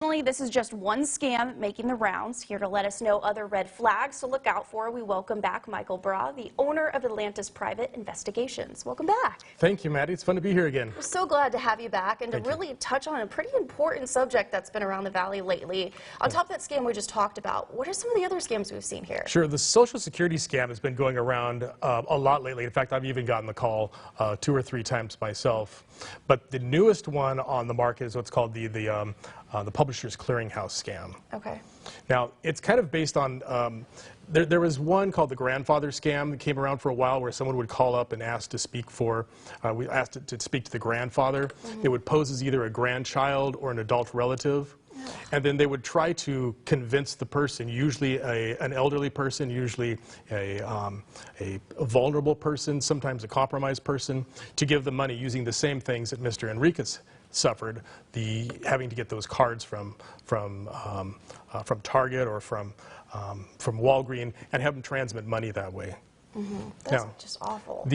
This is just one scam making the rounds. Here to let us know other red flags to look out for, we welcome back Michael Braa, the owner of Atlantis Private Investigations. Welcome back. Thank you, Maddie. It's fun to be here again. We're so glad to have you back and to really touch on a pretty important subject that's been around the Valley lately. On top of that scam we just talked about, what are some of the other scams we've seen here? Sure. The Social Security scam has been going around a lot lately. In fact, I've even gotten the call 2 or 3 times myself. But the newest one on the market is what's called the Publishers Clearinghouse scam. Okay. Now, it's kind of based on, there was one called the grandfather scam that came around for a while where someone would call up and ask to speak for, we asked to speak to the grandfather. Mm-hmm. It would pose as either a grandchild or an adult relative. And then they would try to convince the person, usually an elderly person, usually a vulnerable person, sometimes a compromised person, to give them money using the same things that Mr. Enriquez suffered, having to get those cards from Target or from Walgreens and have them transmit money that way. Mm-hmm. That's just awful.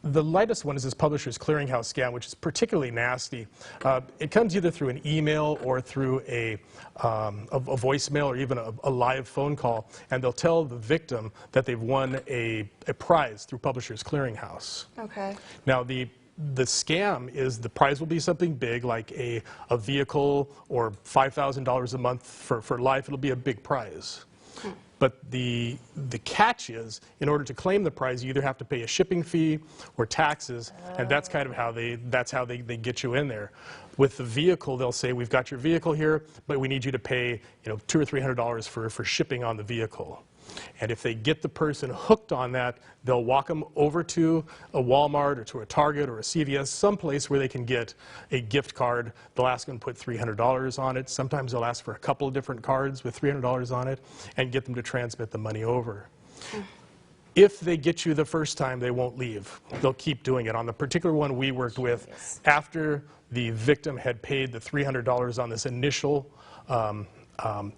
The lightest one is this Publishers Clearinghouse scam, which is particularly nasty. It comes either through an email or through a voicemail or even a live phone call, and they'll tell the victim that they've won a prize through Publishers Clearinghouse. Okay. Now, the scam is the prize will be something big, like a vehicle or $5,000 a month for life. It'll be a big prize. But the catch is, in order to claim the prize, you either have to pay a shipping fee or taxes, and that's kind of how they get you in there. With the vehicle, they'll say, we've got your vehicle here, but we need you to pay, $200 or $300 for shipping on the vehicle. And if they get the person hooked on that, they'll walk them over to a Walmart or to a Target or a CVS, someplace where they can get a gift card. They'll ask them to put $300 on it. Sometimes they'll ask for a couple of different cards with $300 on it and get them to transmit the money over. If they get you the first time, they won't leave. They'll keep doing it. On the particular one we worked with, after the victim had paid the $300 on this initial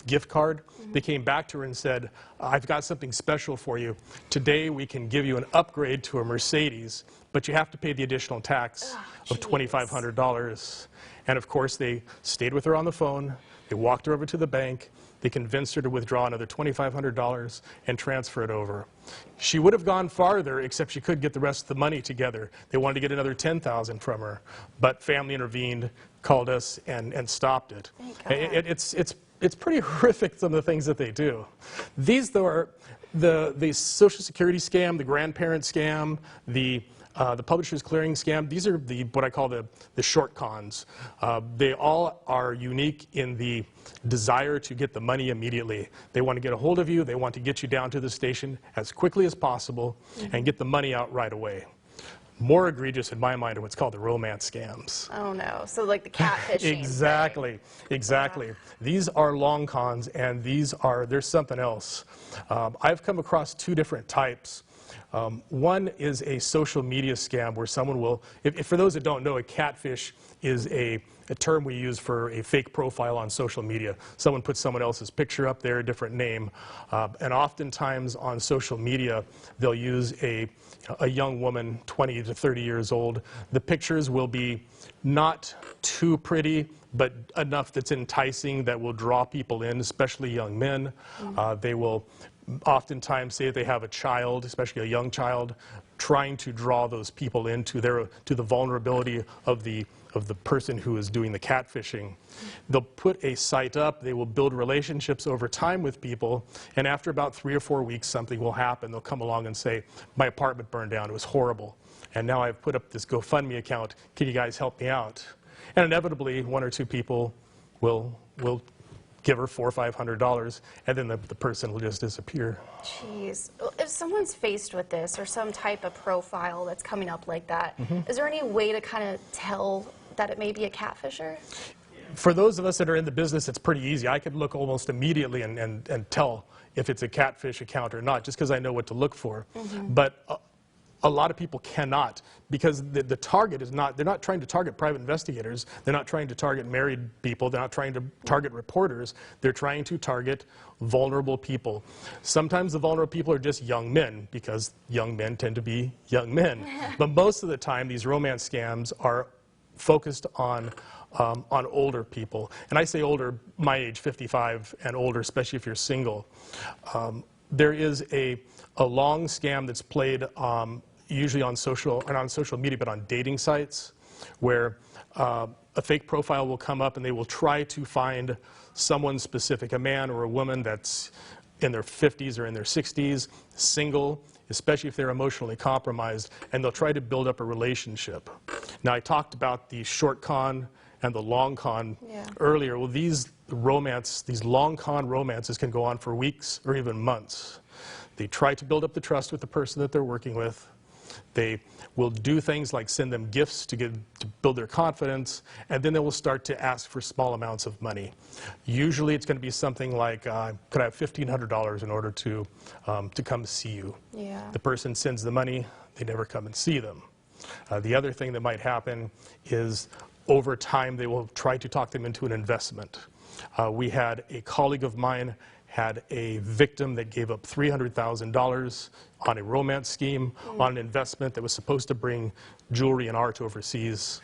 gift card, they came back to her and said, I've got something special for you. Today we can give you an upgrade to a Mercedes, but you have to pay the additional tax of $2,500. And of course they stayed with her on the phone, they walked her over to the bank, they convinced her to withdraw another $2,500 and transfer it over. She would have gone farther, except she couldn't get the rest of the money together. They wanted to get another $10,000 from her, but family intervened, called us, and stopped it. It's pretty horrific, some of the things that they do. These, though, are the Social Security scam, the grandparent scam, the Publishers Clearing scam. These are what I call the short cons. They all are unique in the desire to get the money immediately. They want to get a hold of you. They want to get you down to the station as quickly as possible and get the money out right away. More egregious in my mind are what's called the romance scams. Oh no, so like the catfishing. Exactly. Yeah. These are long cons, and there's something else. I've come across 2 different types. One is a social media scam where someone will, for those that don't know, a catfish is a term we use for a fake profile on social media. Someone puts someone else's picture up there, a different name, and oftentimes on social media they'll use a young woman, 20 to 30 years old. The pictures will be not too pretty, but enough that's enticing that will draw people in, especially young men. They will oftentimes say that they have a child, especially a young child, trying to draw those people into the vulnerability of the person who is doing the catfishing. They'll put a site up, they will build relationships over time with people, and after about 3 or 4 weeks something will happen. They'll come along and say, my apartment burned down, it was horrible, and now I've put up this GoFundMe account, can you guys help me out? And inevitably 1 or 2 people will give her $400 or $500, and then the person will just disappear. Jeez. If someone's faced with this or some type of profile that's coming up like that, is there any way to kind of tell that it may be a catfisher? For those of us that are in the business, it's pretty easy. I could look almost immediately and tell if it's a catfish account or not, just because I know what to look for. But a lot of people cannot, because the target is not, they're not trying to target private investigators, they're not trying to target married people, they're not trying to target reporters, they're trying to target vulnerable people. Sometimes the vulnerable people are just young men, because young men tend to be young men. But most of the time, these romance scams are focused on on older people. And I say older, my age, 55 and older, especially if you're single. There is a long scam that's played usually on social, and on social media, but on dating sites, where a fake profile will come up and they will try to find someone specific, a man or a woman that's in their 50s or in their 60s, single, especially if they're emotionally compromised, and they'll try to build up a relationship. Now, I talked about the short con and the long con earlier. Well, these long con romances can go on for weeks or even months. They try to build up the trust with the person that they're working with. They will do things like send them gifts to build their confidence, and then they will start to ask for small amounts of money. Usually it's going to be something like, could I have $1,500 in order to come see you? Yeah. The person sends the money, they never come and see them. The other thing that might happen is over time they will try to talk them into an investment. We had a colleague of mine had a victim that gave up $300,000 on a romance scheme, on an investment that was supposed to bring jewelry and art overseas,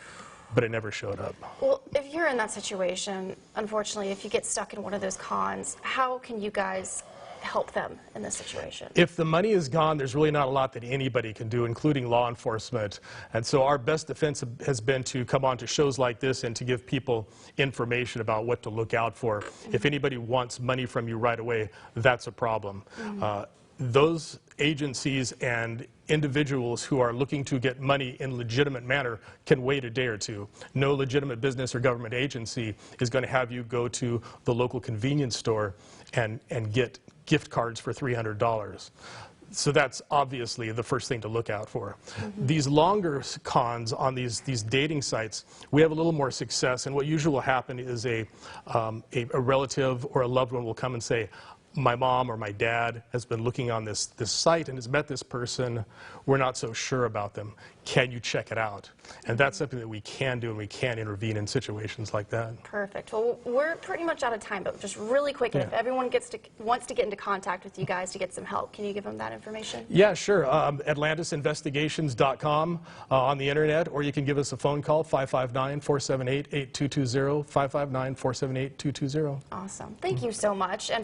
but it never showed up. Well, if you're in that situation, unfortunately, if you get stuck in one of those cons, how can you guys help them in this situation? If the money is gone, there's really not a lot that anybody can do, including law enforcement. And so our best defense has been to come on to shows like this and to give people information about what to look out for. If anybody wants money from you right away, that's a problem. Those agencies and individuals who are looking to get money in a legitimate manner can wait a day or two. No legitimate business or government agency is going to have you go to the local convenience store and get gift cards for $300. So that's obviously the first thing to look out for. These longer cons on these dating sites, we have a little more success, and what usually will happen is a relative or a loved one will come and say, my mom or my dad has been looking on this site and has met this person. We're not so sure about them. Can you check it out? And that's something that we can do, and we can intervene in situations like that. Perfect. Well, we're pretty much out of time, but just really quick, if everyone wants to get into contact with you guys to get some help, can you give them that information? Yeah, sure. AtlantisInvestigations.com on the internet, or you can give us a phone call, 559-478-8220, 559-478-8220. Awesome. Thank you so much. And